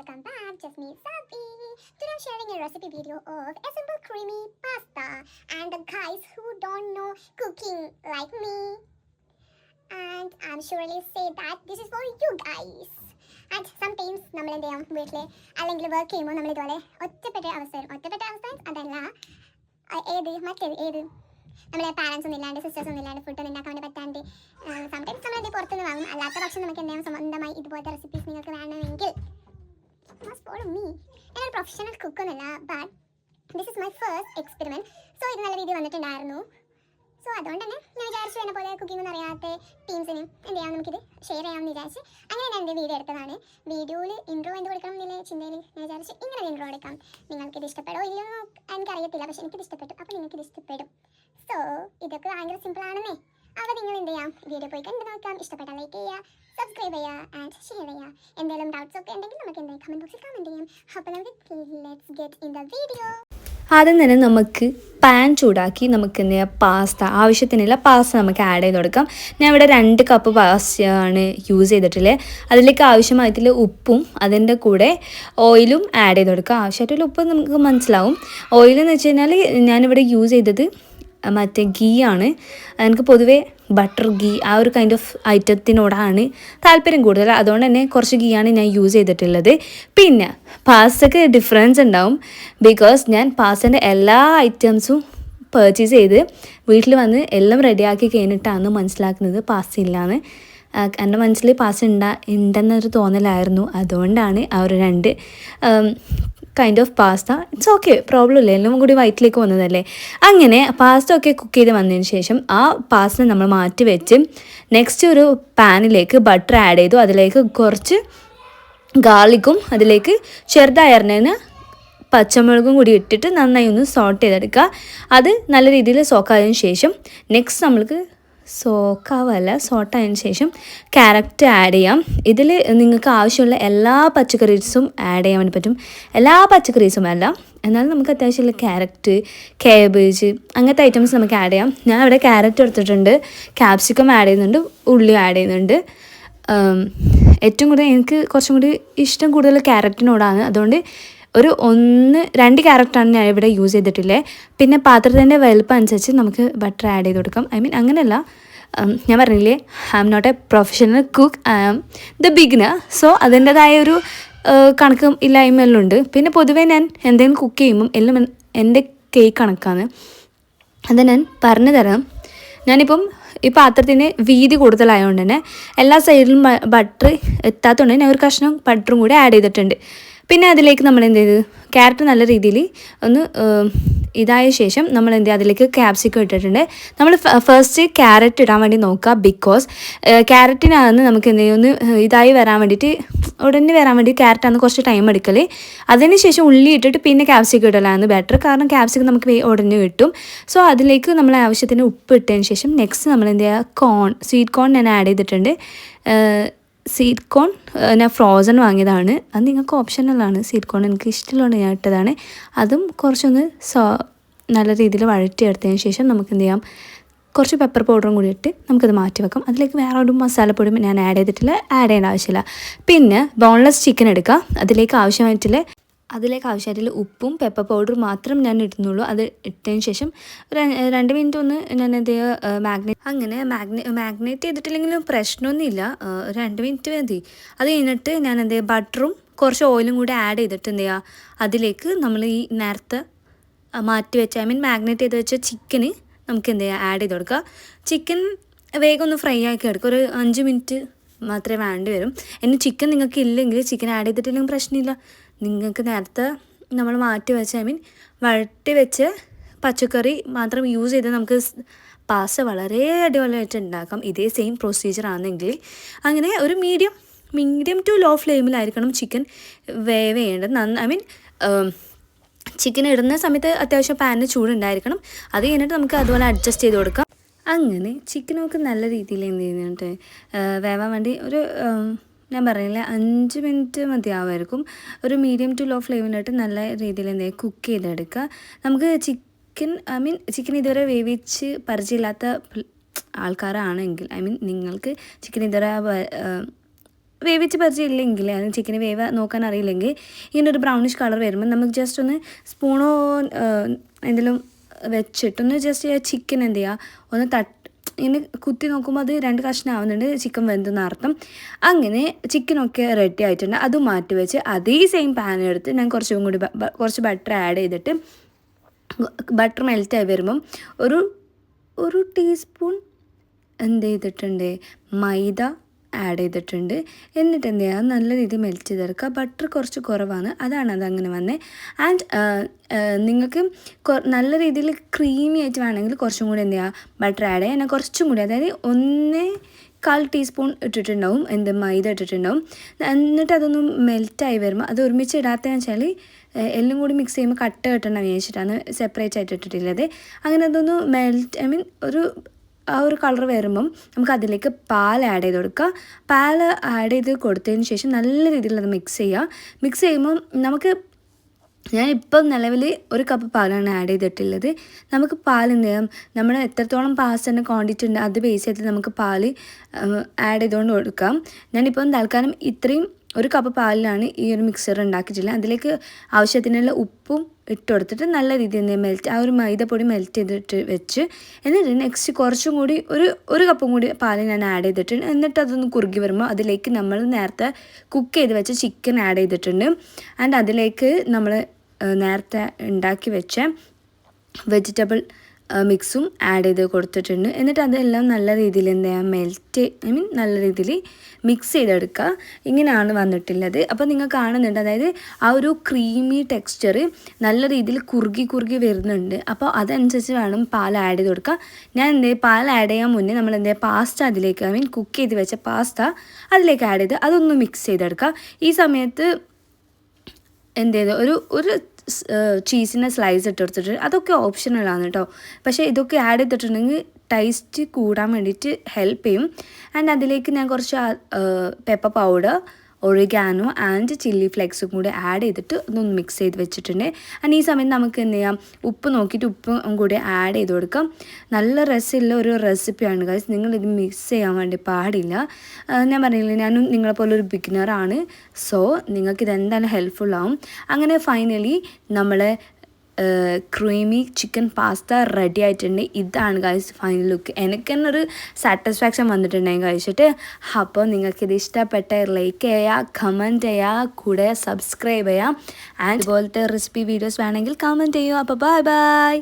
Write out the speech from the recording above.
welcome back. Just me, Sabi. Today I'm sharing a recipe video of a simple creamy pasta. And the guys who don't know cooking like me, and I'm surely say that this is for you guys. And sometimes നമ്മൾ എന്ത് ചെയ്യാം വീട്ടിൽ അല്ലെങ്കിൽ work ചെയ്യുമ്പോൾ നമ്മൾ ഇതുപോലെ ഒറ്റപ്പെട്ട അവസ്ഥ അതല്ല മറ്റേത് നമ്മളെ പാരൻസ് ഒന്നും ഇല്ലാണ്ട് സിസ്റ്റേഴ്സ് ഒന്നും ഇല്ലാണ്ട് ഫുഡ് ഒന്നും ഉണ്ടാക്കാൻ വേണ്ടി പറ്റാണ്ട് സംടൈംസ് നമ്മളത് പുറത്തുനിന്ന് വാങ്ങും. അല്ലാത്ത പക്ഷം നമുക്ക് എന്തെങ്കിലും സ്വന്തമായി ഇതുപോലത്തെ റെസിപ്പീസ് നിങ്ങൾക്ക് വേണമെങ്കിൽ ഫോളോ മീ. ഞാനൊരു പ്രൊഫഷണൽ കുക്കൊന്നുമല്ല, but this is my first experiment. So ഇത് നല്ല രീതിയിൽ വന്നിട്ടുണ്ടായിരുന്നു. സോ അതുകൊണ്ട് തന്നെ ഞാൻ വിചാരിച്ചു എന്നെ പോലെ കുക്കിംഗ് ഒന്നും അറിയാത്ത ടീംസിനും എന്ത് ചെയ്യാം നമുക്കിത് ഷെയർ ചെയ്യാമെന്ന് വിചാരിച്ച് അങ്ങനെ ഞാൻ എൻ്റെ വീഡിയോ എടുത്തതാണ്. വീഡിയോയിൽ ഇൻട്രോ എന്ത് കൊടുക്കണം എന്നുള്ള ചിന്തയിൽ ഞാൻ വിചാരിച്ച് ഇങ്ങനെ ഇൻട്രോ എടുക്കാം. നിങ്ങൾക്കിത് ഇഷ്ടപ്പെടോ ഇല്ലയോ എനിക്കറിയത്തില്ല, പക്ഷേ എനിക്കിത് ഇഷ്ടപ്പെട്ടു. അപ്പോൾ നിങ്ങൾക്കിത് ഇഷ്ടപ്പെടും. സോ ഇതൊക്കെ ഭയങ്കര സിമ്പിളാണെന്നേ. അപ്പോൾ നിങ്ങൾ എന്ത് ചെയ്യാം, വീഡിയോ പോയി കണ്ടു നോക്കാം. ഇഷ്ടപ്പെട്ടാൽ ലൈക്ക് ചെയ്യുക, സബ്സ്ക്രൈബ് ചെയ്യുക ആൻഡ് ഷെയർ ചെയ്യുക. എന്തെങ്കിലും ഡൗട്ട്സ് ഒക്കെ ഉണ്ടെങ്കിൽ നമുക്ക് എന്തായാലും കമൻറ്റ് ബോക്സിൽ കമൻറ്റ് ചെയ്യാം. അപ്പോൾ നമുക്ക് let's get in the video. ആദ്യം തന്നെ നമുക്ക് പാൻ ചൂടാക്കി നമുക്ക് എന്ത് ചെയ്യാം, പാസ്ത ആവശ്യത്തിനുള്ള പാസ്ത നമുക്ക് ആഡ് ചെയ്ത് കൊടുക്കാം. ഞാൻ ഇവിടെ 2 കപ്പ് പാസ്തയാണ് യൂസ് ചെയ്തിട്ടുള്ളത്. അതിലേക്ക് ആവശ്യമായിട്ടുള്ള ഉപ്പും അതിൻ്റെ കൂടെ ഓയിലും ആഡ് ചെയ്ത് കൊടുക്കുക. ആവശ്യമായിട്ടുള്ള ഉപ്പ് നമുക്ക് മനസ്സിലാവും. ഓയിലെന്ന് വെച്ച് കഴിഞ്ഞാൽ ഞാനിവിടെ യൂസ് ചെയ്തത് മറ്റേ ഗീ ആണ്. എനിക്ക് പൊതുവേ ബട്ടർ ഗീ ആ ഒരു കൈൻഡ് ഓഫ് ഐറ്റത്തിനോടാണ് താല്പര്യം കൂടുതൽ. അതുകൊണ്ട് തന്നെ കുറച്ച് ഗീയാണ് ഞാൻ യൂസ് ചെയ്തിട്ടുള്ളത്. പിന്നെ പാസ്തക്ക് ഡിഫറൻസ് ഉണ്ടാവും, ബിക്കോസ് ഞാൻ പാസ്തേൻ്റെ എല്ലാ ഐറ്റംസും പർച്ചേസ് ചെയ്ത് വീട്ടിൽ വന്ന് എല്ലാം റെഡിയാക്കി കഴിഞ്ഞിട്ടാണ് മനസ്സിലാക്കുന്നത് പാസ്ത ഇല്ലയെന്ന്. എൻ്റെ മനസ്സിൽ പാസ്ത ഉണ്ടെന്നൊരു തോന്നലായിരുന്നു. അതുകൊണ്ടാണ് ആ ഒരു 2 kind of pasta. It's okay, problem ഇല്ല, എല്ലാം കൂടി വയറ്റിലേക്ക് വന്നതല്ലേ. അങ്ങനെ പാസ്ത ഒക്കെ കുക്ക് ചെയ്ത് വന്നതിന് ശേഷം ആ പാസ്ത നമ്മൾ മാറ്റി വെച്ച് നെക്സ്റ്റ് ഒരു പാനിലേക്ക് ബട്ടർ ആഡ് ചെയ്തു. അതിലേക്ക് കുറച്ച് ഗാർലിക്കും അതിലേക്ക് ചെറുതായി അരിഞ്ഞതിന് പച്ചമുളകും കൂടി ഇട്ടിട്ട് നന്നായി ഒന്ന് സോട്ട് ചെയ്തെടുക്കുക. അത് നല്ല രീതിയിൽ സോക്കായതിനു ശേഷം നെക്സ്റ്റ് നമ്മൾക്ക് സോട്ടായതിനു ശേഷം ക്യാരറ്റ് ആഡ് ചെയ്യാം. ഇതിൽ നിങ്ങൾക്ക് ആവശ്യമുള്ള എല്ലാ പച്ചക്കറീസും ആഡ് ചെയ്യാൻ വേണ്ടി പറ്റും. എല്ലാ പച്ചക്കറീസും അല്ല, എന്നാലും നമുക്ക് അത്യാവശ്യമുള്ള ക്യാരറ്റ്, കാബേജ് അങ്ങനത്തെ ഐറ്റംസ് നമുക്ക് ആഡ് ചെയ്യാം. ഞാൻ ഇവിടെ ക്യാരറ്റ് എടുത്തിട്ടുണ്ട്, ക്യാപ്സിക്കം ആഡ് ചെയ്യുന്നുണ്ട്, ഉള്ളി ആഡ് ചെയ്യുന്നുണ്ട്. ഏറ്റവും കൂടുതൽ എനിക്ക് കുറച്ചും കൂടി ഇഷ്ടം കൂടുതൽ ക്യാരറ്റിനോടാണ്. അതുകൊണ്ട് ഒരു 1-2 ക്യാരറ്റാണ് ഞാൻ ഇവിടെ യൂസ് ചെയ്തിട്ടില്ലേ. പിന്നെ പാത്രത്തിൻ്റെ വലുപ്പം അനുസരിച്ച് നമുക്ക് ബട്ടർ ആഡ് ചെയ്ത് കൊടുക്കാം. അങ്ങനെയല്ല, ഞാൻ പറഞ്ഞില്ലേ, I'm not a professional cook, I am the beginner. So അതിൻ്റെതായ ഒരു കണക്കും ഇല്ലായ്മയെല്ലാം ഉണ്ട്. പിന്നെ പൊതുവേ ഞാൻ എന്തെങ്കിലും കുക്ക് ചെയ്യുമ്പം എല്ലാം എൻ്റെ കണക്കാണ്. അത് ഞാൻ പറഞ്ഞു തരാം. ഞാനിപ്പം ഈ പാത്രത്തിന് വീതി കൂടുതലായതുകൊണ്ട് തന്നെ എല്ലാ സൈഡിലും ബട്ടർ എത്താത്തതുകൊണ്ട് ഞാൻ ഒരു കഷ്ണം ബട്ടറും കൂടി ആഡ് ചെയ്തിട്ടുണ്ട്. പിന്നെ അതിലേക്ക് നമ്മൾ എന്ത് ചെയ്ത് ക്യാരറ്റ് നല്ല രീതിയിൽ ഒന്ന് ഇതായ ശേഷം നമ്മൾ എന്ത് ചെയ്യുക, അതിലേക്ക് ക്യാപ്സിക്കം ഇട്ടിട്ടുണ്ട്. നമ്മൾ ഫസ്റ്റ് ക്യാരറ്റ് ഇടാൻ വേണ്ടി നോക്കുക, ബിക്കോസ് ക്യാരറ്റിനാണ് നമുക്ക് എന്ത് ചെയ്യും ഒന്ന് ഇതായി വരാൻ വേണ്ടിയിട്ട്, ഉടനെ വരാൻ വേണ്ടി ക്യാരറ്റാണ് കുറച്ച് ടൈം എടുക്കൽ. അതിന് ശേഷം ഉള്ളി ഇട്ടിട്ട് പിന്നെ ക്യാപ്സിക്കം ഇടലാണ് ബെറ്റർ, കാരണം ക്യാപ്സിക്കം നമുക്ക് ഉടനെ കിട്ടും. സോ അതിലേക്ക് നമ്മൾ ആവശ്യത്തിന് ഉപ്പ് ഇട്ടതിന് ശേഷം നെക്സ്റ്റ് നമ്മൾ എന്ത് ചെയ്യുക, സ്വീറ്റ് കോൺ ഞാൻ ആഡ് ചെയ്തിട്ടുണ്ട്. സ്വീറ്റ് കോൺ ഞാൻ ഫ്രോസൺ വാങ്ങിയതാണ്, അത് നിങ്ങൾക്ക് ഓപ്ഷനലാണ്. സ്വീറ്റ് കോൺ എനിക്ക് ഇഷ്ടമുള്ളതുകൊണ്ട് ഞാൻ ഇട്ടതാണ്. അതും കുറച്ചൊന്ന് നല്ല രീതിയിൽ വഴറ്റിയെടുത്തതിന് ശേഷം നമുക്ക് എന്ത് ചെയ്യാം, കുറച്ച് പെപ്പർ പൗഡറും കൂടി ഇട്ട് നമുക്കത് മാറ്റി വെക്കാം. അതിലേക്ക് വേറെ ഒരു മസാലപ്പൊടിയും ഞാൻ ആഡ് ചെയ്തിട്ടില്ല, ആഡ് ചെയ്യേണ്ട ആവശ്യമില്ല. പിന്നെ ബോൺലെസ് ചിക്കൻ എടുക്കുക. അതിലേക്ക് ആവശ്യമായിട്ടുള്ള ഉപ്പും പെപ്പർ പൗഡറും മാത്രം ഞാൻ ഇടുന്നുള്ളൂ. അത് ഇട്ടതിന് ശേഷം 2 മിനിറ്റ് ഒന്ന് ഞാൻ എന്ത് ചെയ്യുക, മാഗ്നേറ്റ് ചെയ്തിട്ടില്ലെങ്കിലും പ്രശ്നമൊന്നുമില്ല, 2 മിനിറ്റ് മതി. അത് കഴിഞ്ഞിട്ട് ഞാൻ എന്ത് ചെയ്യുക, ബട്ടറും കുറച്ച് ഓയിലും കൂടി ആഡ് ചെയ്തിട്ട് എന്ത് ചെയ്യുക, അതിലേക്ക് നമ്മൾ ഈ നേരത്തെ മാറ്റി വെച്ച മാഗ്നേറ്റ് ചെയ്ത് വെച്ച ചിക്കന് നമുക്ക് എന്ത് ചെയ്യുക, ആഡ് ചെയ്ത് കൊടുക്കുക. ചിക്കൻ വേഗം ഒന്ന് ഫ്രൈ ആക്കി എടുക്കുക. ഒരു 5 മിനിറ്റ് മാത്രമേ വേണ്ടി വരും. ഇനി ചിക്കൻ നിങ്ങൾക്ക് ഇല്ലെങ്കിൽ, ചിക്കൻ ആഡ് ചെയ്തിട്ടില്ലെങ്കിൽ പ്രശ്നമില്ല. നിങ്ങൾക്ക് നേരത്തെ നമ്മൾ മാറ്റി വെച്ച വഴറ്റി വെച്ച് പച്ചക്കറി മാത്രം യൂസ് ചെയ്ത് നമുക്ക് പാസ്ത വളരെ അടിപൊളിയായിട്ട് ഉണ്ടാക്കാം. ഇതേ സെയിം പ്രൊസീജിയർ ആണെങ്കിൽ അങ്ങനെ ഒരു മീഡിയം ടു ലോ ഫ്ലെയിമിലായിരിക്കണം ചിക്കൻ വേവ് ചെയ്യേണ്ടത്. ചിക്കൻ ഇടുന്ന സമയത്ത് അത്യാവശ്യം പാനിന് ചൂടുണ്ടായിരിക്കണം. അത് കഴിഞ്ഞിട്ട് നമുക്ക് അതുപോലെ അഡ്ജസ്റ്റ് ചെയ്ത് കൊടുക്കാം. അങ്ങനെ ചിക്കനൊക്കെ നല്ല രീതിയിൽ എന്ത് ചെയ്യുന്നുണ്ട് വേവാൻ വേണ്ടി ഒരു ഞാൻ പറഞ്ഞില്ലേ 5 മിനിറ്റ് മതിയാവുമായിരിക്കും. ഒരു മീഡിയം ടു ലോ ഫ്ലെയിമിലിട്ട് നല്ല രീതിയിൽ എന്ത് ചെയ്യുക, കുക്ക് ചെയ്തെടുക്കുക. നമുക്ക് ചിക്കൻ ഇതുവരെ വേവിച്ച് പരിചയമില്ലാത്ത ആൾക്കാരാണെങ്കിൽ, നിങ്ങൾക്ക് ചിക്കൻ ഇതുവരെ വേവിച്ച് പരിചയമില്ലെങ്കിൽ അല്ലെങ്കിൽ ചിക്കന് വേവ് നോക്കാൻ അറിയില്ലെങ്കിൽ ഇങ്ങനെ ഒരു ബ്രൗണിഷ് കളർ വരുമ്പോൾ നമുക്ക് ജസ്റ്റ് ഒന്ന് സ്പൂണോ എന്തെങ്കിലും വെച്ചിട്ടൊന്ന് ജസ്റ്റ് ചിക്കൻ എന്ത് ചെയ്യുക ഒന്ന് ഇങ്ങനെ കുത്തി നോക്കുമ്പോൾ അത് 2 കഷ്ണം ആവുന്നുണ്ട്, ചിക്കൻ വെന്തെന്ന് അർത്ഥം. അങ്ങനെ ചിക്കനൊക്കെ റെഡി ആയിട്ടുണ്ട്. അത് മാറ്റി വെച്ച് അതേ സെയിം പാൻ എടുത്ത് ഞാൻ കുറച്ച് ബട്ടർ ആഡ് ചെയ്തിട്ട് ബട്ടർ മെൽറ്റായി വരുമ്പം ഒരു ടീസ്പൂൺ എന്ത് ചെയ്തിട്ടുണ്ട്, മൈദ ആഡ് ചെയ്തിട്ടുണ്ട്. എന്നിട്ട് എന്ത് ചെയ്യുക, നല്ല രീതിയിൽ മെൽറ്റ് ചെയ്തെടുക്കുക. ബട്ടർ കുറച്ച് കുറവാണ്, അതാണ് അതങ്ങനെ വന്നത്. ആൻഡ് നിങ്ങൾക്ക് നല്ല രീതിയിൽ ക്രീമി ആയിട്ട് വേണമെങ്കിൽ കുറച്ചും കൂടി എന്ത് ചെയ്യുക, ബട്ടർ ആഡ് ചെയ്യുക. എന്നാൽ കുറച്ചും കൂടി, അതായത് 1/4 ടീസ്പൂൺ ഇട്ടിട്ടുണ്ടാവും, മൈദ ഇട്ടിട്ടുണ്ടാവും. എന്നിട്ട് അതൊന്ന് മെൽറ്റായി വരുമ്പോൾ അത് ഒരുമിച്ച് ഇടാത്തതെന്ന് വെച്ചാൽ എല്ലാം കൂടി മിക്സ് ചെയ്യുമ്പോൾ കട്ട കെട്ടണം വിചാരിച്ചിട്ടാണ് സെപ്പറേറ്റ് ആയിട്ട് ഇട്ടിട്ടുള്ളത്. അങ്ങനെ അതൊന്ന് ആ ഒരു കളർ വരുമ്പം നമുക്ക് അതിലേക്ക് പാൽ ആഡ് ചെയ്ത് കൊടുക്കുക. പാൽ ആഡ് ചെയ്ത് കൊടുത്തതിന് ശേഷം നല്ല രീതിയിൽ അത് മിക്സ് ചെയ്യുക. മിക്സ് ചെയ്യുമ്പം ഞാനിപ്പം നിലവിൽ 1 കപ്പ് പാലാണ് ആഡ് ചെയ്തിട്ടുള്ളത്. നമുക്ക് പാൽ എന്ത് ചെയ്യാം, നമ്മൾ എത്രത്തോളം പാസ്റ്റിൻ്റെ ക്വാണ്ടിറ്റി ഉണ്ട് അത് ബേസ് ചെയ്തിട്ട് നമുക്ക് പാൽ ആഡ് ചെയ്തുകൊണ്ട് കൊടുക്കാം. ഞാനിപ്പം തൽക്കാലം ഇത്രയും 1 കപ്പ് പാലിലാണ് ഈ ഒരു മിക്സർ ഉണ്ടാക്കിയിട്ടുള്ളത്. അതിലേക്ക് ആവശ്യത്തിനുള്ള ഉപ്പും ഇട്ട് കൊടുത്തിട്ട് നല്ല രീതിയിൽ ആ ഒരു മൈദപ്പൊടി മെൽറ്റ് ചെയ്തിട്ട് വെച്ച്, എന്നിട്ട് നെക്സ്റ്റ് കുറച്ചും കൂടി ഒരു കപ്പും കൂടി പാൽ ഞാൻ ആഡ് ചെയ്തിട്ടുണ്ട്. എന്നിട്ട് അതൊന്ന് കുറുകി വരുമ്പോൾ അതിലേക്ക് നമ്മൾ നേരത്തെ കുക്ക് ചെയ്ത് വെച്ച ചിക്കൻ ആഡ് ചെയ്തിട്ടുണ്ട്. ആൻഡ് അതിലേക്ക് നമ്മൾ നേരത്തെ ഉണ്ടാക്കി വെച്ച വെജിറ്റബിൾ മിക്സും ആഡ് ചെയ്ത് കൊടുത്തിട്ടുണ്ട്. എന്നിട്ട് അതെല്ലാം നല്ല രീതിയിൽ എന്ത് ചെയ്യുക, നല്ല രീതിയിൽ മിക്സ് ചെയ്തെടുക്കുക. ഇങ്ങനെയാണ് വന്നിട്ടുള്ളത്. അപ്പോൾ നിങ്ങൾ കാണുന്നുണ്ട്, അതായത് ആ ഒരു ക്രീമി ടെക്സ്ചർ നല്ല രീതിയിൽ കുറുകി വരുന്നുണ്ട്. അപ്പോൾ അതനുസരിച്ച് വേണം പാൽ ആഡ് ചെയ്ത് കൊടുക്കുക. ഞാൻ പാൽ ആഡ് ചെയ്യാൻ മുന്നേ നമ്മൾ പാസ്ത അതിലേക്ക് കുക്ക് ചെയ്ത് വെച്ച പാസ്ത അതിലേക്ക് ആഡ് ചെയ്ത് അതൊന്ന് മിക്സ് ചെയ്തെടുക്കുക. ഈ സമയത്ത് എന്ത് ചെയ്ത് ഒരു ചീസിൻ്റെ സ്ലൈസ് ഇട്ട് കൊടുത്തിട്ട്, അതൊക്കെ ഓപ്ഷണലാണ് കേട്ടോ. പക്ഷേ ഇതൊക്കെ ആഡ് ചെയ്തിട്ടുണ്ടെങ്കിൽ ടേസ്റ്റ് കൂടാൻ വേണ്ടിയിട്ട് ഹെൽപ്പ് ചെയ്യും. ആൻഡ് അതിലേക്ക് ഞാൻ കുറച്ച് pepper powder, oregano and chilli ഫ്ലേക്സും കൂടി ആഡ് ചെയ്തിട്ട് ഇതൊന്ന് മിക്സ് ചെയ്ത് വെച്ചിട്ടുണ്ട്. ആൻഡ് ഈ സമയത്ത് നമുക്ക് എന്ത് ചെയ്യാം, ഉപ്പ് നോക്കിയിട്ട് ഉപ്പും കൂടി ആഡ് ചെയ്ത് കൊടുക്കാം. നല്ല രസമുള്ള ഒരു റെസിപ്പിയാണ് ഗൈസ്, നിങ്ങളിത് മിക്സ് ചെയ്യാൻ വേണ്ടി പാടില്ല. ഞാൻ പറഞ്ഞില്ലേ, ഞാനും നിങ്ങളെപ്പോലെ ഒരു ബിഗിനറാണ്. സോ നിങ്ങൾക്കിത് എന്തായാലും ഹെൽപ്ഫുള്ളാവും. അങ്ങനെ ഫൈനലി നമ്മളെ ക്രീമി ചിക്കൻ പാസ്ത റെഡി ആയിട്ടുണ്ട്. ഇതാണ് ഗൈസ് ഫൈനൽ ലുക്ക്. എനിക്ക് തന്നെ ഒരു സാറ്റിസ്ഫാക്ഷൻ വന്നിട്ടുണ്ടെങ്കിൽ കഴിച്ചിട്ട്. അപ്പോൾ നിങ്ങൾക്കിത് ഇഷ്ടപ്പെട്ട ലൈക്ക് ചെയ്യുക, കമൻറ്റ് ചെയ്യുക, കൂടെ സബ്സ്ക്രൈബ് ചെയ്യുക. ആൻഡ് ഇതുപോലത്തെ റെസിപ്പി വീഡിയോസ് വേണമെങ്കിൽ കമൻറ്റ് ചെയ്യുക. അപ്പോൾ ബൈ.